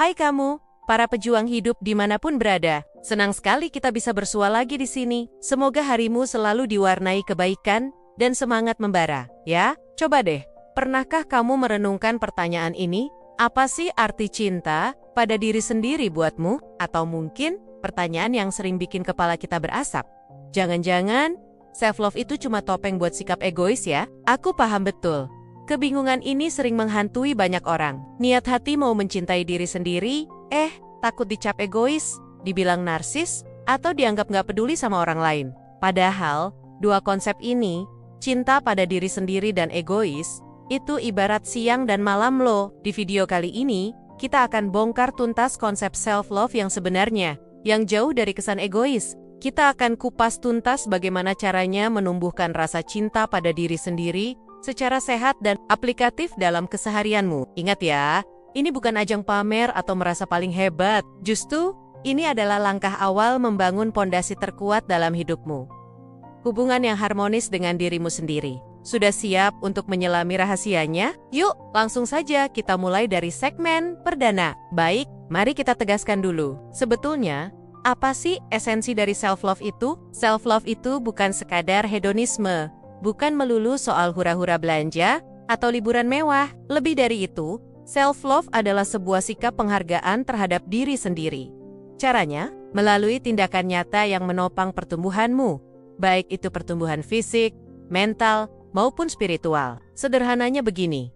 Hai kamu, para pejuang hidup dimanapun berada. Senang sekali kita bisa bersua lagi di sini. Semoga harimu selalu diwarnai kebaikan dan semangat membara. Ya, coba deh, pernahkah kamu merenungkan pertanyaan ini? Apa sih arti cinta pada diri sendiri buatmu? Atau mungkin pertanyaan yang sering bikin kepala kita berasap. Jangan-jangan self-love itu cuma topeng buat sikap egois ya? Aku paham betul. Kebingungan ini sering menghantui banyak orang. Niat hati mau mencintai diri sendiri, takut dicap egois, dibilang narsis, atau dianggap nggak peduli sama orang lain. Padahal, dua konsep ini, cinta pada diri sendiri dan egois, itu ibarat siang dan malam loh. Di video kali ini, kita akan bongkar tuntas konsep self-love yang sebenarnya, yang jauh dari kesan egois. Kita akan kupas tuntas bagaimana caranya menumbuhkan rasa cinta pada diri sendiri, secara sehat dan aplikatif dalam keseharianmu. Ingat ya, ini bukan ajang pamer atau merasa paling hebat. Justru, ini adalah langkah awal membangun pondasi terkuat dalam hidupmu. Hubungan yang harmonis dengan dirimu sendiri. Sudah siap untuk menyelami rahasianya? Yuk, langsung saja kita mulai dari segmen perdana. Baik, mari kita tegaskan dulu. Sebetulnya, apa sih esensi dari self-love itu? Self-love itu bukan sekadar hedonisme. Bukan melulu soal hura-hura belanja atau liburan mewah. Lebih dari itu, self-love adalah sebuah sikap penghargaan terhadap diri sendiri. Caranya, melalui tindakan nyata yang menopang pertumbuhanmu, baik itu pertumbuhan fisik, mental, maupun spiritual. Sederhananya begini,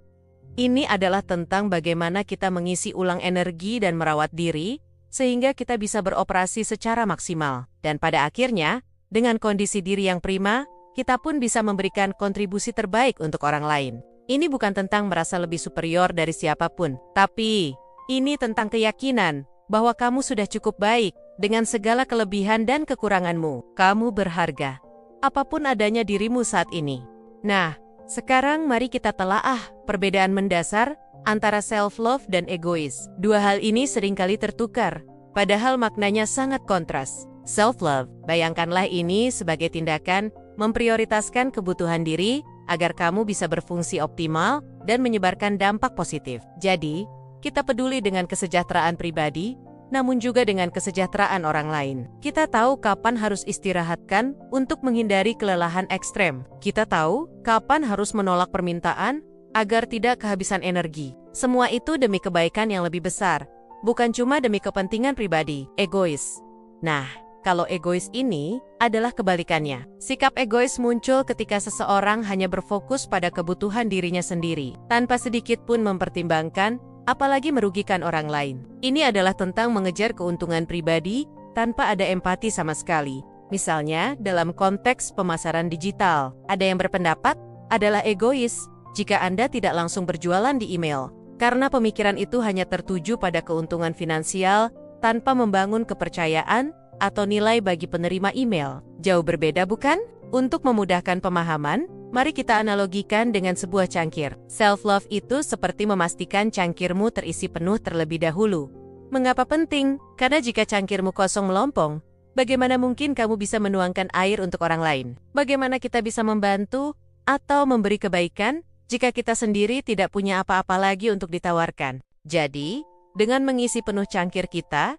ini adalah tentang bagaimana kita mengisi ulang energi dan merawat diri, sehingga kita bisa beroperasi secara maksimal. Dan pada akhirnya, dengan kondisi diri yang prima, kita pun bisa memberikan kontribusi terbaik untuk orang lain. Ini bukan tentang merasa lebih superior dari siapapun, tapi ini tentang keyakinan bahwa kamu sudah cukup baik dengan segala kelebihan dan kekuranganmu. Kamu berharga, apapun adanya dirimu saat ini. Nah, sekarang mari kita telaah perbedaan mendasar antara self-love dan egois. Dua hal ini seringkali tertukar, padahal maknanya sangat kontras. Self-love, bayangkanlah ini sebagai tindakan memprioritaskan kebutuhan diri agar kamu bisa berfungsi optimal dan menyebarkan dampak positif. Jadi, kita peduli dengan kesejahteraan pribadi, namun juga dengan kesejahteraan orang lain. Kita tahu kapan harus istirahatkan untuk menghindari kelelahan ekstrem. Kita tahu kapan harus menolak permintaan agar tidak kehabisan energi. Semua itu demi kebaikan yang lebih besar, bukan cuma demi kepentingan pribadi, egois. Nah, kalau egois ini adalah kebalikannya. Sikap egois muncul ketika seseorang hanya berfokus pada kebutuhan dirinya sendiri, tanpa sedikit pun mempertimbangkan, apalagi merugikan orang lain. Ini adalah tentang mengejar keuntungan pribadi tanpa ada empati sama sekali. Misalnya, dalam konteks pemasaran digital, ada yang berpendapat adalah egois jika Anda tidak langsung berjualan di email, karena pemikiran itu hanya tertuju pada keuntungan finansial tanpa membangun kepercayaan atau nilai bagi penerima email. Jauh berbeda bukan? Untuk memudahkan pemahaman, mari kita analogikan dengan sebuah cangkir. Self-love itu seperti memastikan cangkirmu terisi penuh terlebih dahulu. Mengapa penting? Karena jika cangkirmu kosong melompong, bagaimana mungkin kamu bisa menuangkan air untuk orang lain? Bagaimana kita bisa membantu atau memberi kebaikan jika kita sendiri tidak punya apa-apa lagi untuk ditawarkan? Jadi, dengan mengisi penuh cangkir kita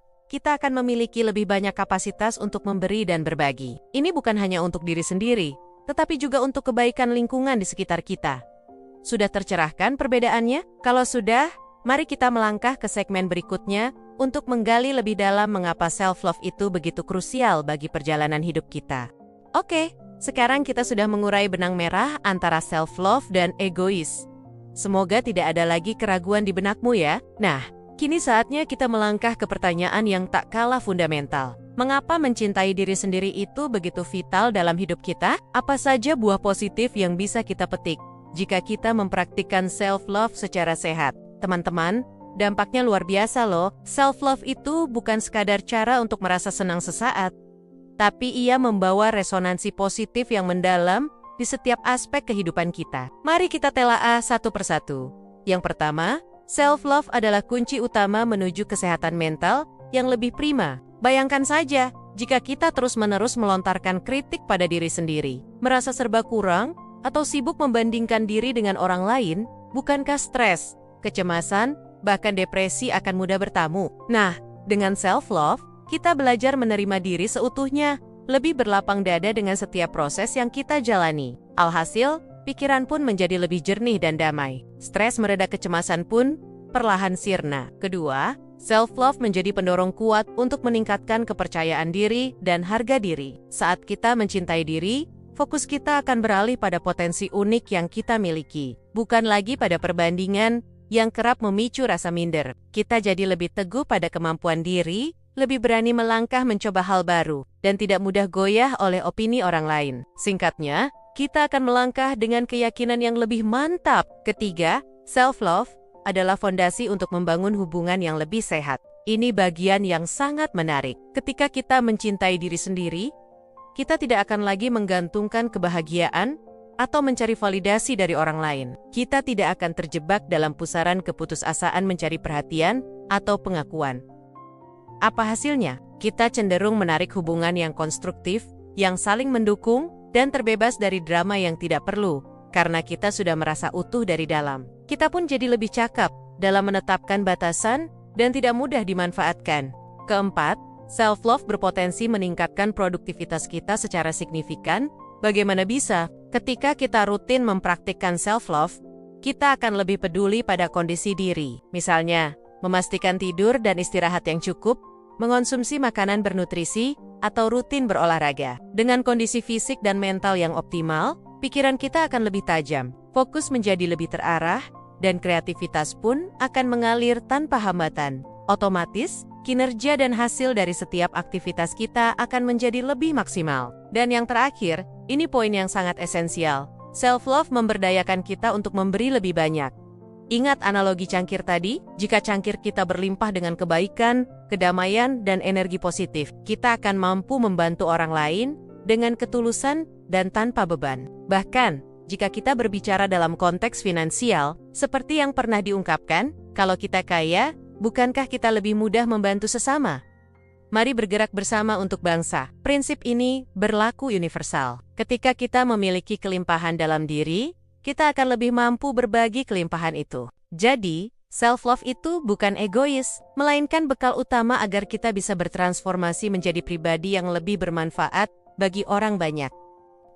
akan memiliki lebih banyak kapasitas untuk memberi dan berbagi. Ini bukan hanya untuk diri sendiri, tetapi juga untuk kebaikan lingkungan di sekitar kita. Sudah tercerahkan perbedaannya? Kalau sudah, mari kita melangkah ke segmen berikutnya untuk menggali lebih dalam mengapa self-love itu begitu krusial bagi perjalanan hidup kita. Oke, sekarang kita sudah mengurai benang merah antara self-love dan egois. Semoga tidak ada lagi keraguan di benakmu ya. Nah, kini saatnya kita melangkah ke pertanyaan yang tak kalah fundamental. Mengapa mencintai diri sendiri itu begitu vital dalam hidup kita? Apa saja buah positif yang bisa kita petik jika kita mempraktikkan self-love secara sehat? Teman-teman, dampaknya luar biasa loh. Self-love itu bukan sekadar cara untuk merasa senang sesaat, tapi ia membawa resonansi positif yang mendalam di setiap aspek kehidupan kita. Mari kita telaah satu persatu. Yang pertama, self-love adalah kunci utama menuju kesehatan mental yang lebih prima. Bayangkan saja, jika kita terus-menerus melontarkan kritik pada diri sendiri, merasa serba kurang, atau sibuk membandingkan diri dengan orang lain, bukankah stres, kecemasan, bahkan depresi akan mudah bertamu. Nah, dengan self-love, kita belajar menerima diri seutuhnya, lebih berlapang dada dengan setiap proses yang kita jalani. Alhasil, pikiran pun menjadi lebih jernih dan damai. Stres mereda, kecemasan pun perlahan sirna. Kedua, self-love menjadi pendorong kuat untuk meningkatkan kepercayaan diri dan harga diri. Saat kita mencintai diri, fokus kita akan beralih pada potensi unik yang kita miliki, bukan lagi pada perbandingan yang kerap memicu rasa minder. Kita jadi lebih teguh pada kemampuan diri, lebih berani melangkah mencoba hal baru, dan tidak mudah goyah oleh opini orang lain. Singkatnya, kita akan melangkah dengan keyakinan yang lebih mantap. Ketiga, self-love adalah fondasi untuk membangun hubungan yang lebih sehat. Ini bagian yang sangat menarik. Ketika kita mencintai diri sendiri, kita tidak akan lagi menggantungkan kebahagiaan atau mencari validasi dari orang lain. Kita tidak akan terjebak dalam pusaran keputusasaan mencari perhatian atau pengakuan. Apa hasilnya? Kita cenderung menarik hubungan yang konstruktif, yang saling mendukung, dan terbebas dari drama yang tidak perlu, karena kita sudah merasa utuh dari dalam. Kita pun jadi lebih cakap dalam menetapkan batasan dan tidak mudah dimanfaatkan. Keempat, self-love berpotensi meningkatkan produktivitas kita secara signifikan. Bagaimana bisa? Ketika kita rutin mempraktikkan self-love, kita akan lebih peduli pada kondisi diri. Misalnya, memastikan tidur dan istirahat yang cukup, mengonsumsi makanan bernutrisi, atau rutin berolahraga. Dengan kondisi fisik dan mental yang optimal, pikiran kita akan lebih tajam, fokus menjadi lebih terarah, dan kreativitas pun akan mengalir tanpa hambatan. Otomatis, kinerja dan hasil dari setiap aktivitas kita akan menjadi lebih maksimal. Dan yang terakhir, ini poin yang sangat esensial. Self-love memberdayakan kita untuk memberi lebih banyak. Ingat analogi cangkir tadi? Jika cangkir kita berlimpah dengan kebaikan, kedamaian, dan energi positif, kita akan mampu membantu orang lain dengan ketulusan dan tanpa beban. Bahkan, jika kita berbicara dalam konteks finansial, seperti yang pernah diungkapkan, kalau kita kaya, bukankah kita lebih mudah membantu sesama? Mari bergerak bersama untuk bangsa. Prinsip ini berlaku universal. Ketika kita memiliki kelimpahan dalam diri, kita akan lebih mampu berbagi kelimpahan itu. Jadi, self-love itu bukan egois, melainkan bekal utama agar kita bisa bertransformasi menjadi pribadi yang lebih bermanfaat bagi orang banyak.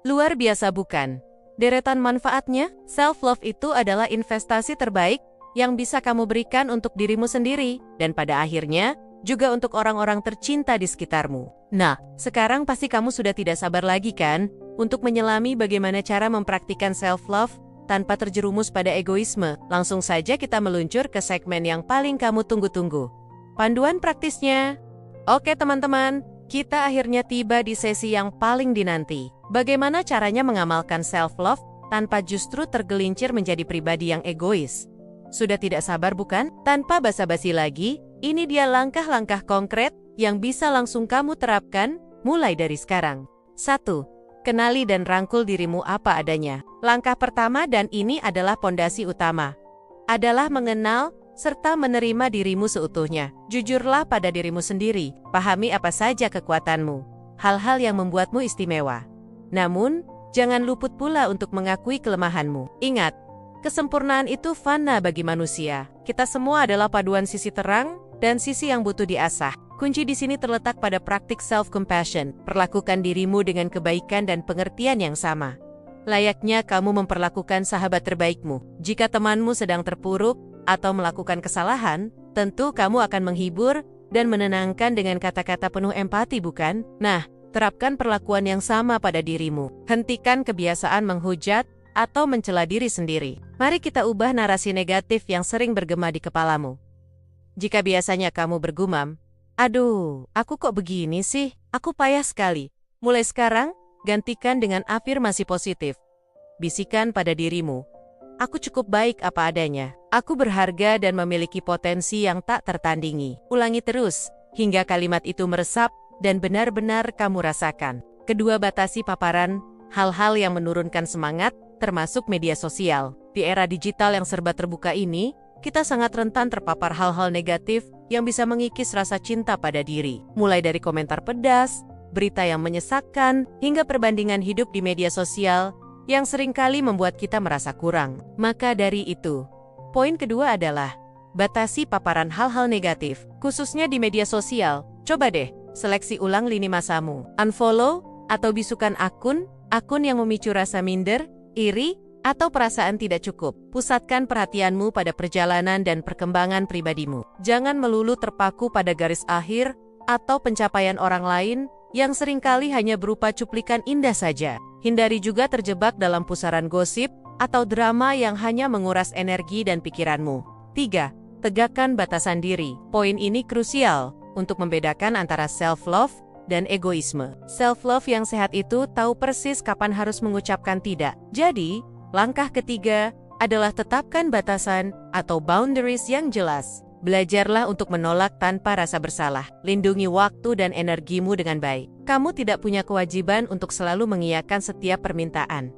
Luar biasa bukan? Deretan manfaatnya, self-love itu adalah investasi terbaik yang bisa kamu berikan untuk dirimu sendiri, dan pada akhirnya, juga untuk orang-orang tercinta di sekitarmu. Nah, sekarang pasti kamu sudah tidak sabar lagi kan? Untuk menyelami bagaimana cara mempraktikkan self-love tanpa terjerumus pada egoisme, langsung saja kita meluncur ke segmen yang paling kamu tunggu-tunggu. Panduan praktisnya. Oke teman-teman, kita akhirnya tiba di sesi yang paling dinanti. Bagaimana caranya mengamalkan self-love tanpa justru tergelincir menjadi pribadi yang egois? Sudah tidak sabar bukan? Tanpa basa-basi lagi, ini dia langkah-langkah konkret yang bisa langsung kamu terapkan mulai dari sekarang. 1. Kenali dan rangkul dirimu apa adanya. Langkah pertama, dan ini adalah pondasi utama, adalah mengenal serta menerima dirimu seutuhnya. Jujurlah pada dirimu sendiri, pahami apa saja kekuatanmu, hal-hal yang membuatmu istimewa. Namun, jangan luput pula untuk mengakui kelemahanmu. Ingat, kesempurnaan itu fana bagi manusia. Kita semua adalah paduan sisi terang dan sisi yang butuh diasah. Kunci di sini terletak pada praktik self-compassion. Perlakukan dirimu dengan kebaikan dan pengertian yang sama, layaknya kamu memperlakukan sahabat terbaikmu. Jika temanmu sedang terpuruk atau melakukan kesalahan, tentu kamu akan menghibur dan menenangkan dengan kata-kata penuh empati, bukan? Nah, terapkan perlakuan yang sama pada dirimu. Hentikan kebiasaan menghujat atau mencela diri sendiri. Mari kita ubah narasi negatif yang sering bergema di kepalamu. Jika biasanya kamu bergumam, "Aduh, aku kok begini sih? Aku payah sekali." Mulai sekarang, gantikan dengan afirmasi positif. Bisikan pada dirimu, "Aku cukup baik apa adanya. Aku berharga dan memiliki potensi yang tak tertandingi." Ulangi terus, hingga kalimat itu meresap dan benar-benar kamu rasakan. Kedua, batasi paparan hal-hal yang menurunkan semangat, termasuk media sosial. Di era digital yang serba terbuka ini, kita sangat rentan terpapar hal-hal negatif yang bisa mengikis rasa cinta pada diri. Mulai dari komentar pedas, berita yang menyesakkan, hingga perbandingan hidup di media sosial yang seringkali membuat kita merasa kurang. Maka dari itu, poin kedua adalah batasi paparan hal-hal negatif, khususnya di media sosial. Coba deh, seleksi ulang lini masamu. Unfollow atau bisukan akun yang memicu rasa minder, iri, atau perasaan tidak cukup. Pusatkan perhatianmu pada perjalanan dan perkembangan pribadimu. Jangan melulu terpaku pada garis akhir atau pencapaian orang lain yang seringkali hanya berupa cuplikan indah saja. Hindari juga terjebak dalam pusaran gosip atau drama yang hanya menguras energi dan pikiranmu. 3. Tegakkan batasan diri. Poin ini krusial untuk membedakan antara self-love dan egoisme. Self-love yang sehat itu tahu persis kapan harus mengucapkan tidak. Jadi, langkah ketiga adalah tetapkan batasan atau boundaries yang jelas. Belajarlah untuk menolak tanpa rasa bersalah. Lindungi waktu dan energimu dengan baik. Kamu tidak punya kewajiban untuk selalu mengiyakan setiap permintaan.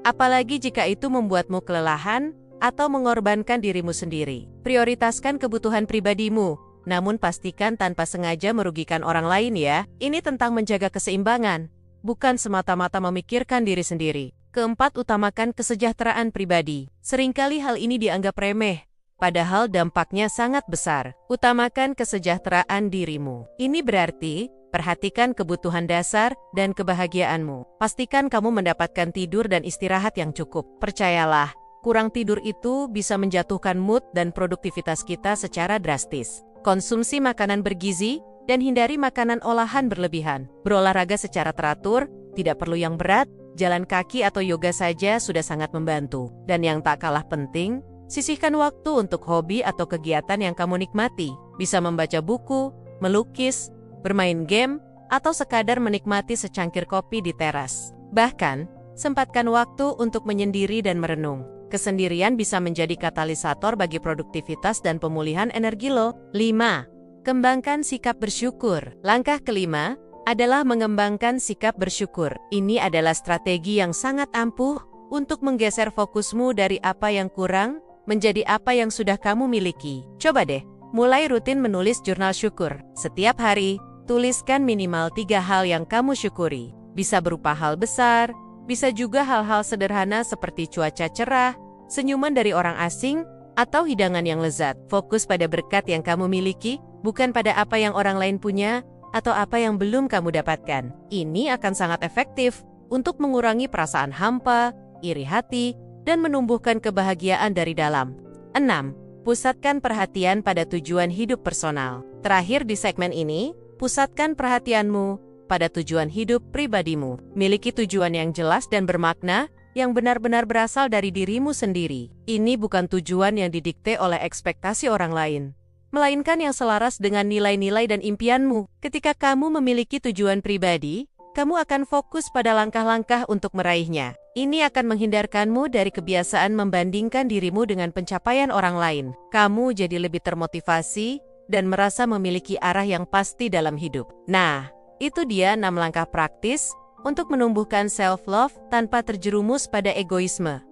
Apalagi jika itu membuatmu kelelahan atau mengorbankan dirimu sendiri. Prioritaskan kebutuhan pribadimu, namun pastikan tanpa sengaja merugikan orang lain ya. Ini tentang menjaga keseimbangan, bukan semata-mata memikirkan diri sendiri. Keempat, utamakan kesejahteraan pribadi. Seringkali hal ini dianggap remeh, padahal dampaknya sangat besar. Utamakan kesejahteraan dirimu. Ini berarti perhatikan kebutuhan dasar dan kebahagiaanmu. Pastikan kamu mendapatkan tidur dan istirahat yang cukup. Percayalah, kurang tidur itu bisa menjatuhkan mood dan produktivitas kita secara drastis. Konsumsi makanan bergizi dan hindari makanan olahan berlebihan. Berolahraga secara teratur, tidak perlu yang berat, jalan kaki atau yoga saja sudah sangat membantu. Dan yang tak kalah penting, sisihkan waktu untuk hobi atau kegiatan yang kamu nikmati. Bisa membaca buku, melukis, bermain game, atau sekadar menikmati secangkir kopi di teras. Bahkan, sempatkan waktu untuk menyendiri dan merenung. Kesendirian bisa menjadi katalisator bagi produktivitas dan pemulihan energi lo. 5. Kembangkan sikap bersyukur. Langkah kelima adalah mengembangkan sikap bersyukur. Ini adalah strategi yang sangat ampuh untuk menggeser fokusmu dari apa yang kurang menjadi apa yang sudah kamu miliki. Coba deh, mulai rutin menulis jurnal syukur. Setiap hari, tuliskan minimal 3 hal yang kamu syukuri. Bisa berupa hal besar, bisa juga hal-hal sederhana seperti cuaca cerah, senyuman dari orang asing, atau hidangan yang lezat. Fokus pada berkat yang kamu miliki, bukan pada apa yang orang lain punya, atau apa yang belum kamu dapatkan. Ini akan sangat efektif untuk mengurangi perasaan hampa, iri hati, dan menumbuhkan kebahagiaan dari dalam. 6. Pusatkan perhatian pada tujuan hidup personal. Terakhir di segmen ini, pusatkan perhatianmu pada tujuan hidup pribadimu. Miliki tujuan yang jelas dan bermakna, yang benar-benar berasal dari dirimu sendiri. Ini bukan tujuan yang didikte oleh ekspektasi orang lain, melainkan yang selaras dengan nilai-nilai dan impianmu. Ketika kamu memiliki tujuan pribadi, kamu akan fokus pada langkah-langkah untuk meraihnya. Ini akan menghindarkanmu dari kebiasaan membandingkan dirimu dengan pencapaian orang lain. Kamu jadi lebih termotivasi dan merasa memiliki arah yang pasti dalam hidup. Nah, itu dia 6 langkah praktis untuk menumbuhkan self-love tanpa terjerumus pada egoisme.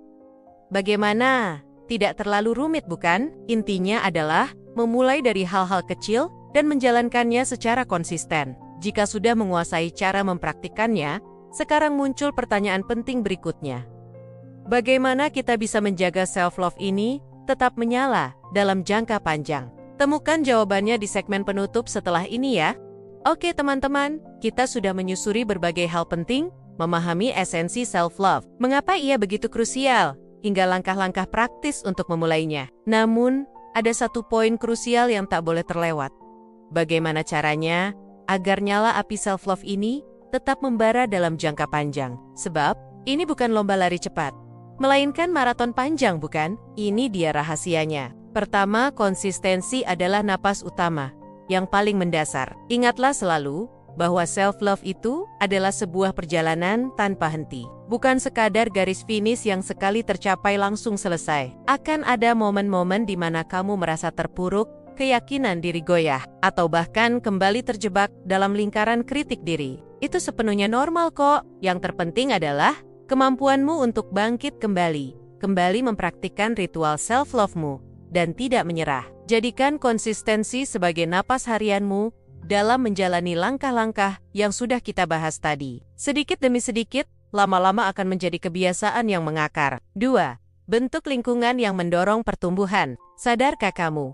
Bagaimana? Tidak terlalu rumit bukan? Intinya adalah memulai dari hal-hal kecil dan menjalankannya secara konsisten. Jika sudah menguasai cara mempraktikkannya, sekarang muncul pertanyaan penting berikutnya. Bagaimana kita bisa menjaga self-love ini tetap menyala dalam jangka panjang? Temukan jawabannya di segmen penutup setelah ini ya. Oke teman-teman, kita sudah menyusuri berbagai hal penting, memahami esensi self-love, mengapa ia begitu krusial, hingga langkah-langkah praktis untuk memulainya. Namun, ada satu poin krusial yang tak boleh terlewat. Bagaimana caranya agar nyala api self-love ini tetap membara dalam jangka panjang? Sebab, ini bukan lomba lari cepat, melainkan maraton panjang bukan? Ini dia rahasianya. Pertama, konsistensi adalah napas utama yang paling mendasar. Ingatlah selalu bahwa self-love itu adalah sebuah perjalanan tanpa henti. Bukan sekadar garis finish yang sekali tercapai langsung selesai. Akan ada momen-momen di mana kamu merasa terpuruk, keyakinan diri goyah, atau bahkan kembali terjebak dalam lingkaran kritik diri. Itu sepenuhnya normal kok. Yang terpenting adalah kemampuanmu untuk bangkit kembali mempraktikkan ritual self-love-mu, dan tidak menyerah. Jadikan konsistensi sebagai napas harianmu dalam menjalani langkah-langkah yang sudah kita bahas tadi. Sedikit demi sedikit, lama-lama akan menjadi kebiasaan yang mengakar. 2. Bentuk lingkungan yang mendorong pertumbuhan. Sadarkah kamu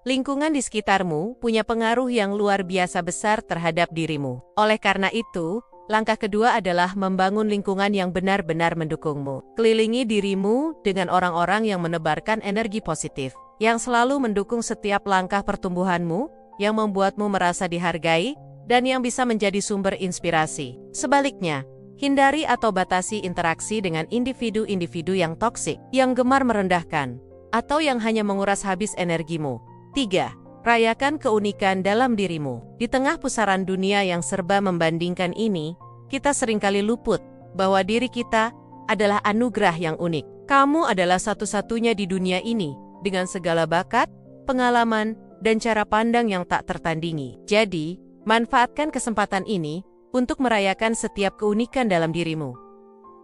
lingkungan di sekitarmu punya pengaruh yang luar biasa besar terhadap dirimu. Oleh karena itu, langkah kedua adalah membangun lingkungan yang benar-benar mendukungmu. Kelilingi dirimu dengan orang-orang yang menebarkan energi positif, yang selalu mendukung setiap langkah pertumbuhanmu, yang membuatmu merasa dihargai, dan yang bisa menjadi sumber inspirasi. Sebaliknya, hindari atau batasi interaksi dengan individu-individu yang toksik, yang gemar merendahkan, atau yang hanya menguras habis energimu. 3. Rayakan keunikan dalam dirimu. Di tengah pusaran dunia yang serba membandingkan ini, kita seringkali luput bahwa diri kita adalah anugerah yang unik. Kamu adalah satu-satunya di dunia ini, dengan segala bakat, pengalaman, dan cara pandang yang tak tertandingi. Jadi, manfaatkan kesempatan ini untuk merayakan setiap keunikan dalam dirimu.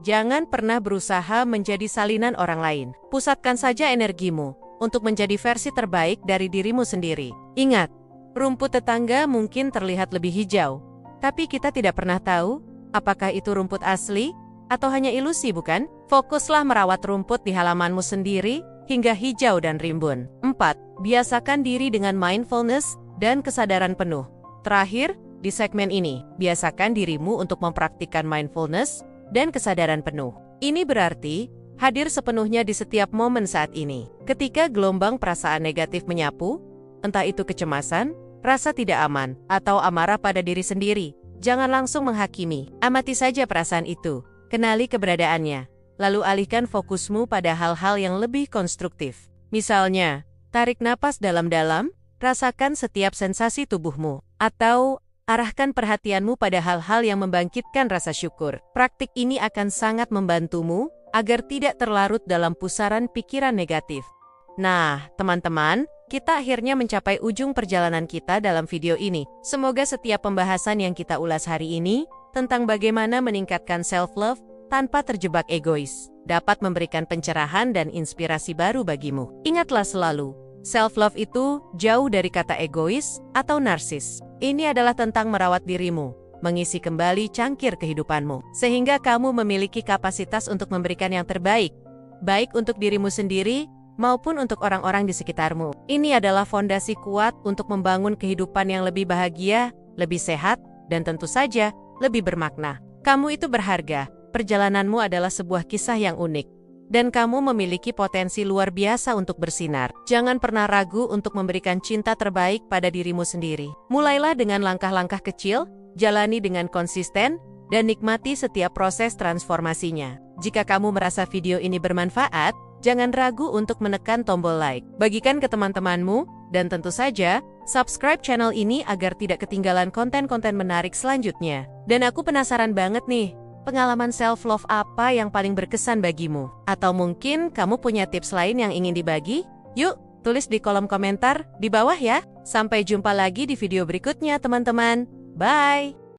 Jangan pernah berusaha menjadi salinan orang lain. Pusatkan saja energimu untuk menjadi versi terbaik dari dirimu sendiri. Ingat, rumput tetangga mungkin terlihat lebih hijau, tapi kita tidak pernah tahu apakah itu rumput asli atau hanya ilusi, bukan? Fokuslah merawat rumput di halamanmu sendiri hingga hijau dan rimbun. 4. Biasakan diri dengan mindfulness dan kesadaran penuh. Terakhir, di segmen ini, biasakan dirimu untuk mempraktikkan mindfulness dan kesadaran penuh. Ini berarti hadir sepenuhnya di setiap momen saat ini. Ketika gelombang perasaan negatif menyapu, entah itu kecemasan, rasa tidak aman, atau amarah pada diri sendiri, jangan langsung menghakimi. Amati saja perasaan itu, kenali keberadaannya, lalu alihkan fokusmu pada hal-hal yang lebih konstruktif. Misalnya, tarik napas dalam-dalam, rasakan setiap sensasi tubuhmu, atau arahkan perhatianmu pada hal-hal yang membangkitkan rasa syukur. Praktik ini akan sangat membantumu agar tidak terlarut dalam pusaran pikiran negatif. Nah, teman-teman, kita akhirnya mencapai ujung perjalanan kita dalam video ini. Semoga setiap pembahasan yang kita ulas hari ini tentang bagaimana meningkatkan self-love tanpa terjebak egois dapat memberikan pencerahan dan inspirasi baru bagimu. Ingatlah selalu, self-love itu jauh dari kata egois atau narsis. Ini adalah tentang merawat dirimu, mengisi kembali cangkir kehidupanmu, sehingga kamu memiliki kapasitas untuk memberikan yang terbaik, baik untuk dirimu sendiri maupun untuk orang-orang di sekitarmu. Ini adalah fondasi kuat untuk membangun kehidupan yang lebih bahagia, lebih sehat, dan tentu saja lebih bermakna. Kamu itu berharga, perjalananmu adalah sebuah kisah yang unik, dan kamu memiliki potensi luar biasa untuk bersinar. Jangan pernah ragu untuk memberikan cinta terbaik pada dirimu sendiri. Mulailah dengan langkah-langkah kecil, jalani dengan konsisten, dan nikmati setiap proses transformasinya. Jika kamu merasa video ini bermanfaat, jangan ragu untuk menekan tombol like, bagikan ke teman-temanmu, dan tentu saja, subscribe channel ini agar tidak ketinggalan konten-konten menarik selanjutnya. Dan aku penasaran banget nih, pengalaman self-love apa yang paling berkesan bagimu? Atau mungkin kamu punya tips lain yang ingin dibagi? Yuk, tulis di kolom komentar di bawah ya. Sampai jumpa lagi di video berikutnya teman-teman. Bye!